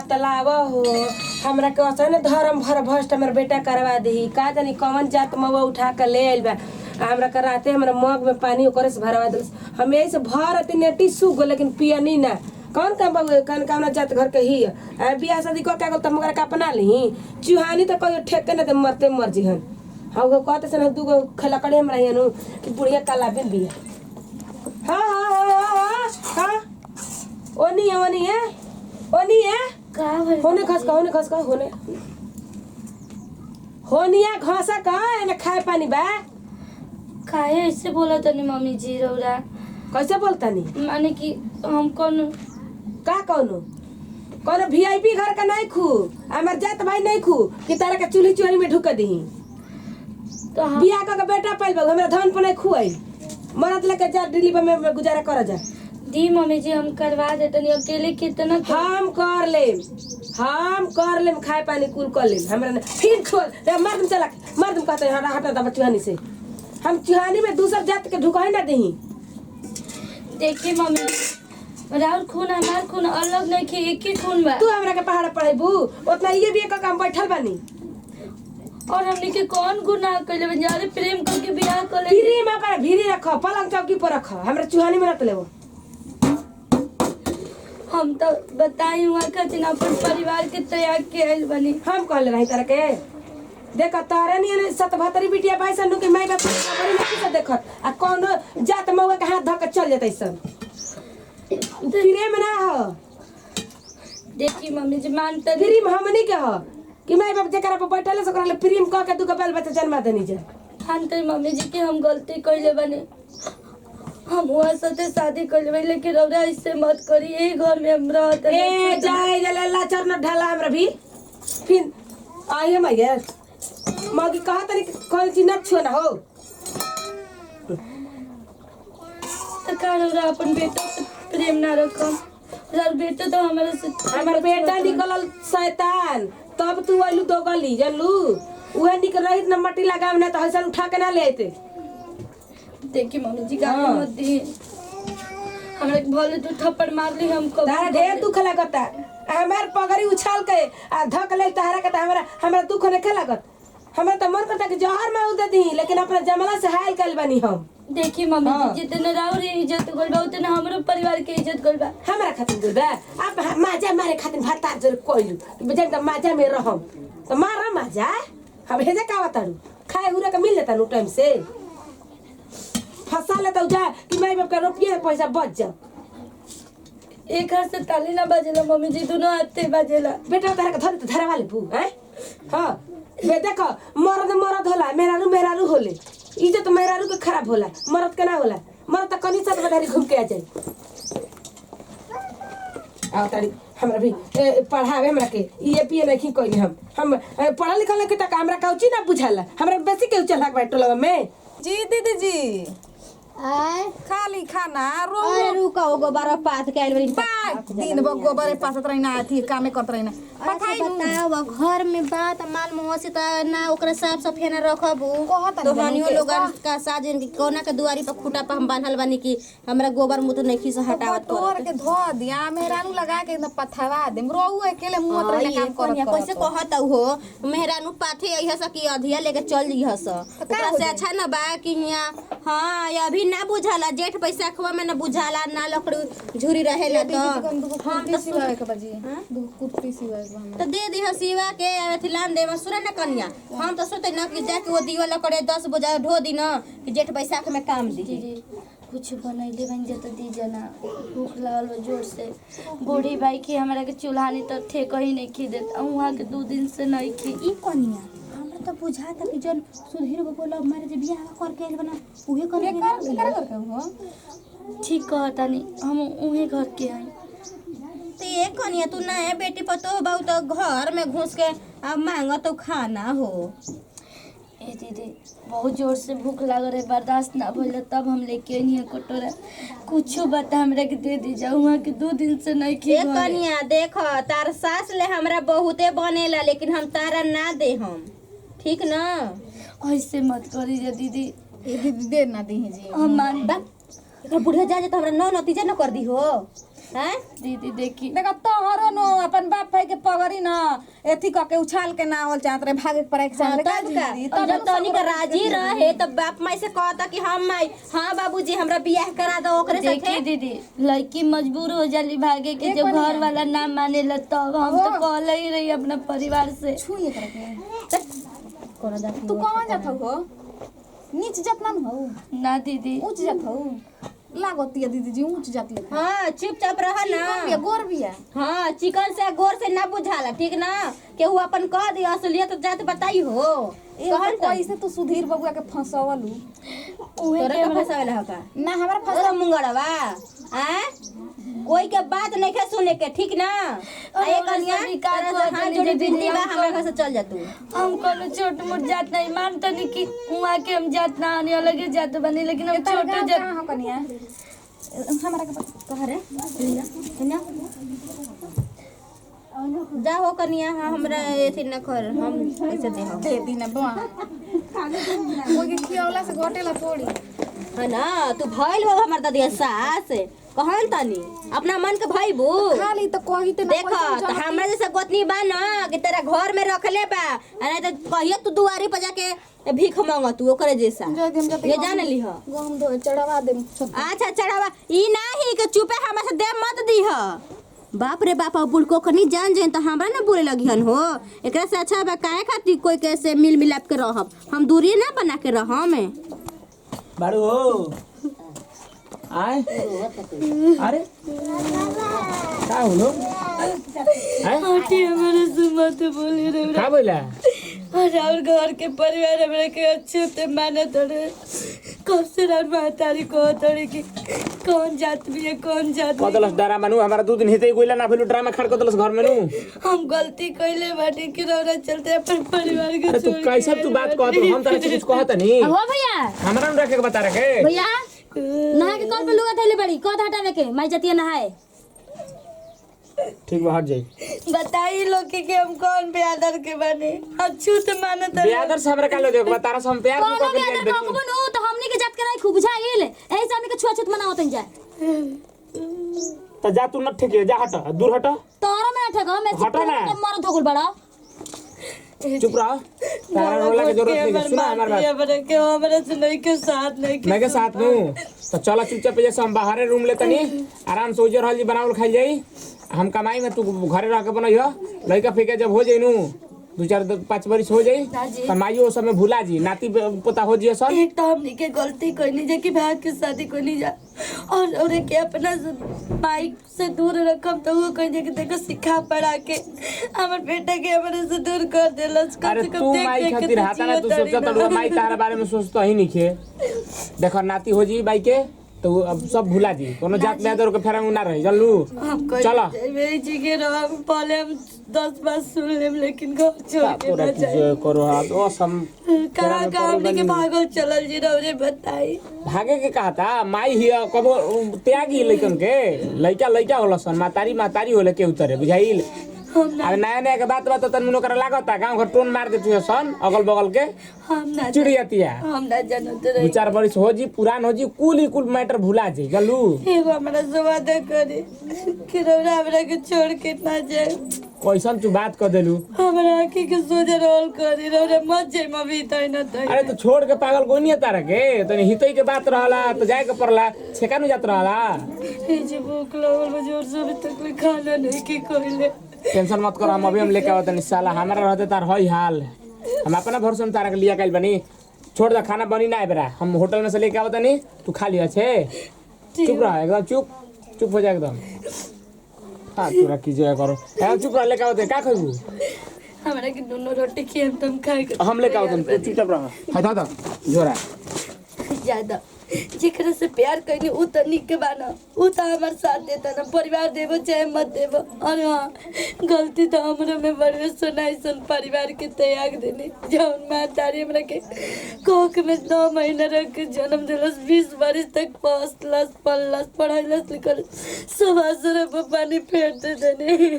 बतलाव हो हमरा के असन धर्म भर भ्रष्ट हमर बेटा करवा दही का जानी कौन जात मवा उठा के ले आइल बा हमरा के राते हमरा मग में पानी ओकरे से भरवा दिल हम यही से भरत नेटी सूख गो लेकिन पियनी ना कौन काम बाबू कौन काम जात घर के ही बियाह शादी कर के तुम का अपना ली चुहानी तो कहियो ठेके ना ते मरते मर जी हन हम कहते से दूगो खलकड़े हमरा हियनु कि बुढ़िया काला बिन बिया हाँ ओनी है का होने खस का होनिया घसा का एने खाए पानी बा काहे ऐसे बोला तनी मम्मी जी रौरा कैसे बोलता नी माने कि हम कौन कोनो वीआईपी घर का नहीं खू हमार जात भाई नहीं खू कि तारा के चूल्ही चोरी में ढुक दी तो हम बियाह का बेटा पाइल बा हमरा धन पर नहीं खुआई मरत लेके जा दिल्ली में गुजारा कर जा दी मम्मी जी हम करवा दे तनी अकेले कितना हम कर लेम खाए पानी कुल कर लेम हमरा ने फिर छोड़ मर्दम चला मर्दम कहते हैं हटा दबा चुहानी से हम चुहानी में दूसर जात के ढुकाई ना दही देखिए मम्मी राउर खून हमार खून अलग नहीं कि एक ही खून बा तू हमरा के पहाड़ पढ़ेबू उतना ये भी एक काम बैठल बानी और हमने के कौन गुनाह कइले बन जारे प्रेम करके बियाह कर ले भीरी में कर भीरी रख पलंग चौकी पर रख हमरा चुहानी में रख लेबो हम तो बताई हुआ खातिर अपन परिवार के त्याग के आइल बनी हम कहले रही तारा के देख तारे नहीं 77 बिटिया भाई सनु के माई बाप बड़ी नहीं से देखत आ कौन जात मौआ के हाथ धक के चल जतै सब प्रेम ना हो देखी मम्मी जी मानता प्रेम हमनी के हो कि माई बाप जेकरा पर बैठले से ओकरा ले प्रेम क के दुगो बाल बच्चा जन्मा देनी जा मानते मम्मी जी कि हम गलती कइले बनी हम हुआ साथे शादी कइले बनी लेकिन रौरा इससे मत करी यही घर में हम रहत ए जाय जला चरन ढाला हमरा भी फिर आइए मैया मगी कहत नहीं कोई चीज न छो ना हो तो का रौरा अपन बेटा से प्रेम ना रखम रौरा बेटा तो हमारे से हमर बेटा निकलल शैतान तब तू आइलू दो गली जानलू उहे निकल रही न मट्टी लगाव ना तो हसन उठा के ना ले आते देखी मम्मी जी गाली मत दी हमरा भले तू थप्पड़ मार ली हम कब तारा ढेर दुख लागता हमार पगड़ी उछाल के आ धक ले तारा के हमरा दुख नहीं लागत हमरा तो मन करता कि जहर में उदे दी लेकिन अपना जमला से हायल कल बनी हम देखी मम्मी जी जितने राउर इज्जत गोल बा उतने हमरो परिवार के इज्जत गोल बा हमरा खातिर गोल बा आप माजा मारे खातिर भत्ता जर कोइलू बजन त माजा में रहम तो मारा माजा हम हेजा का बताड़ू खाए हुरा के मिल जाता नु टाइम से फसा लेता जा कि माई बाप का रुपये पैसा बच जा एक हाथ से ताली ना बजेला मम्मी जी दोनों हाथ से बजेला बेटा तारा के धर धरा वाले भू हैं हां बे देखो मरद होला मेहरारू होले इज्जत मेहरारू के खराब होला मरद के ना होला मरद त कनी साथ बधारी घूम के आ जाई आओ तारी हमरा भी पढ़ावे हमरा के ये पिए नहीं कोई हम पढ़ा लिखल के तक हमरा काउची ना बुझाला हमरा बेसी के चला के टोलवा में जी दीदी जी आय खाली खाना अरे रुका वो गोबर पात के आइल बड़ी दिन भर गोबर पासत रहिना अथी कामे करत रहिना पठाई बताओ घर में बात माल मोहसी त ना ओकरा साफ सफाई ना रखबू तो हनियो लोग का साजन के कोना के दुआरी पर खूटा पर हम बांधल बानी कि हमरा गोबर मुत नहीं खिस हटावत तोड़ के धो दिया मेहरानू लगा के एकदम पथवा देम रोऊ अकेले मुंह तर काम करत कैसे कहत हो मेहरानू पाथे अइहस कि अधिया लेके चल जइहस ओकरा से अच्छा ना बा कि हिया हां अभी ना बुझाला जेठ पैसा खवा में ना बुझाला ना लकड़ी झुरी रहेला तो हम तो सिवाए के बाजी दू कुत्ती सिवाए के हम तो दे दी हसीवा के अथिलान दे सुरा ना कन्या हम तो सोते ना कि जाके वो दीवा लकड़े 10 बजे ढो दी ना कि जेठ बैसाख में काम दी जी कुछ बनैले बन जत दी जना भूख लागल बा जोर से बूढ़ी भाई की हमरा के चूल्हानी तो थे कहीं नहीं खी देत वहां के 2 दिन से नहीं खी ई कन्या हमरा तो बुझाता कि जन सुधीर बोला मारे जे बियाह करके आइल बना उहे करके हो ठीक कहता नहीं हम उहे घर के आई तो ये कन्या तू ना है बेटी पतो बहु तो घर में घुस के अब मांगा तो खाना हो ए दीदी बहुत जोर से भूख लागल रहे बर्दाश्त ना भइल तब हम लेके आई कटोरा कुछ बता हमरा के दे दी जाऊ वहाँ के 2 दिन से नहीं खी ये कन्या देख तार सास ले हमरा बहुते बनेला लेकिन हम तारा ना दे हम ठीक ना ऐसे मत करी जा दीदी दीदी दे ना दी जी हम मान बा एकरा बुढ़िया जा तो हमरा नौ नतीजा न कर दी हो हैं दीदी देखी देखा तोहरो नो अपन बाप भाई के दुआरी ना एथी क के उछाल के ना आवल चाहत रे भागे के पड़े के चाहत रे का जी तब जब तनी का राजी रहे तब बाप माई से कहता कि हम माई हां बाबूजी हमरा बियाह करा दो ओकरे देखिए साथे। दीदी लड़की मजबूर हो जाली भागे के जब घर वाला ना मानेला तब हम तो कहले ही रही अपना परिवार से। छुए करे के तू कौन जात हो नीच जात ना हो ना दीदी ऊंच जात हो लागती है दीदी जी ऊंच जात ले। हां चुपचाप रह ना गोर बिया हां चिकन से गोर से ना बुझाला ठीक ना केहू अपन कह दिया असलियत जात बताई हो कहन कैसे तू सुधीर बबुआ के फंसावलू तोरे के फंसावेला का ना हमरा फंसा मुंगड़वा आ कोई के बात नहीं के सुने के ठीक ना ए कन्या हां जोड़ी बिंदी बा हमरा घर से चल जा तू। हम कोनो छोट मोट जात नहीं मानते नहीं कि वहाँ के हम जात ना आने अलग जात बनी लेकिन हम छोटे जात हो कन्या हमरा के कह रे कन्या जा हो कन्या हां हमरा एथि न कर हम कैसे दे हो दे दी ना बा कोई के खियावला से घटेला थोड़ी है ना तू भइल हो हमर दादी सास कहन तनी अपना मन के भाई बू खाली तो कही त देखो तो हमरा जैसे गोतनी बा ना कि तेरा घर में रखले बा नहीं तो कहियो तू दुआरी पे जाके भीख मांग तू ओकरे जैसा ये जान ली हो गम दो चढ़ावा दे। अच्छा चढ़ावा ई नाही कि चुपे हमरा से दे मत दी हो बाप रे बाप बुड़को कनी जान जान तो हमरा ना बोले लगिहन हो एकरा से अच्छा बा काहे खातिर कोई कैसे मिल मिलाप के रहब हम दूरी ना बना के रहम में बाड़ू हो आए अरे का होलो आए आंटी हमारे से मत बोली रे का बोला और घर के परिवार हमरा के अच्छे से माने तोड़े कब से रात महतारी को तोड़े की कौन जात भी है कौन जात कदलस डरा मानू हमारा 2 दिन हिते कोइला ना फेलु ड्रामा खड़ कदलस घर में नु हम गलती कइले बाटे कि रौरा चलते अपन परिवार के अरे तू कैसे तू बात कहत हम तरह से कुछ कहत नहीं हो भैया हमरा न रखे के बता रखे भैया नहा के कल पे लुगा थैले बड़ी कद हटावे के माई जतिया नहाए ठीक बा हट जाई बताई लोग के हम कौन बेआदर के बने अच्छू से माने तो बेआदर से हमरा का लो देखो बता रहा हम प्यार को कोनो भी के अगर कहबो नु तो हमनी के जात के नहीं खूब बुझाइल एही से हमनी के छुआछूत मनावत जाए तो जा तू न ठेके जा हट दूर हट तोरा में ठगा में हटा ना। मर धोगुल बड़ा चुप रहो तारा रोला के जरूरत नहीं सुना हमार बात हमरा के हमरा से नहीं के साथ नहीं मैं के साथ नु तो चला चुपचाप जैसे हम बाहर रूम ले तनी आराम से उजर हल्दी बनावल खाई जाई हम कमाई में तू घरे रह के बनइयो लइका फेंके जब हो जाई नु 2-4-5 बरिस हो जाई त माई ओ समय भुला जी नाती पोता हो जी सन एक तो हमनी के गलती कइली जे कि भाग के शादी कइली जा और के अपना माइक से दूर रखम तो वो कह कि देखो सिखा पढ़ा के हमर बेटा के हमरे से दूर कर देलस अरे तू माई खातिर हाथा ना तू सोचत तड़ुआ माई तारा बारे में सोचत ही नहीं खे देखो नाती हो जी बाई के तो अब सब भुला जी कोनो जात बेदर के फेरा ना रही चलू चला मेरी जी के रहा पहले हम 10 बार सुन लेम लेकिन घर छोड़ के पूरा ना जाए करो हाथ ओ सम कहाँ कहाँ हमने के भागल चलल जी रौरे बताई भागे के कहा था माई ही कबो त्यागी लइकन के लइका लइका होला सन मातारी होले के उतरे बुझाइल अरे नया नया के बात तन मुनो करे लागता गांव घर टोन मार देती सन अगल बगल के हम ना चिड़ियातिया हम ना जानते रही 2-4 बरिस हो जी पुरान हो जी कुल मैटर भुला जी चलू एगो हमरा से वादा करे कि रौरा हमरा के छोड़ के ना जाए कैसन तू बात कर देलू हमरा आँखी के सोझे रोल करे रौरा मत जाए मभी तई न तई अरे तो छोड़ के पागल कोई नहीं तारा के तनी हितई के बात रहला तो जाए के पड़ला छेका न जात रहला ए जे भूख लगल बा जोर से अभी तक ले खाना नहीं की कोइले टेंशन मत कर हम अभी हम लेके आवत नहीं साला हमारा रहते तार हई हाल हम अपना भरोसे में तारा के लिया कइल बनी छोड़ दे खाना बनी ना बेरा हम होटल में से लेके आवत नहीं तू खा लिया छे चुप रह एकदम चुप हो जा एकदम हां तू रखी जे करो एकदम चुप रह लेके आवत का खइबू हमरा के दोनों रोटी खिए तुम खाए के हम लेके आवत चुपचाप रह हां दा जोरा ज्यादा जेकरा से प्यार कइनी उ त निक के बाना उ त हमर साथ देता ना परिवार देबो चाहे मत देबो और हाँ गलती तो हमरा में बड़े सुनाई सुन परिवार के त्याग देने जौन माँ तारी हमरा के कोख में 9 महीना रख के जन्म दिलस 20 बरिस तक पढ़ाइलस लिखल सब आसरे पर पानी फेरते देने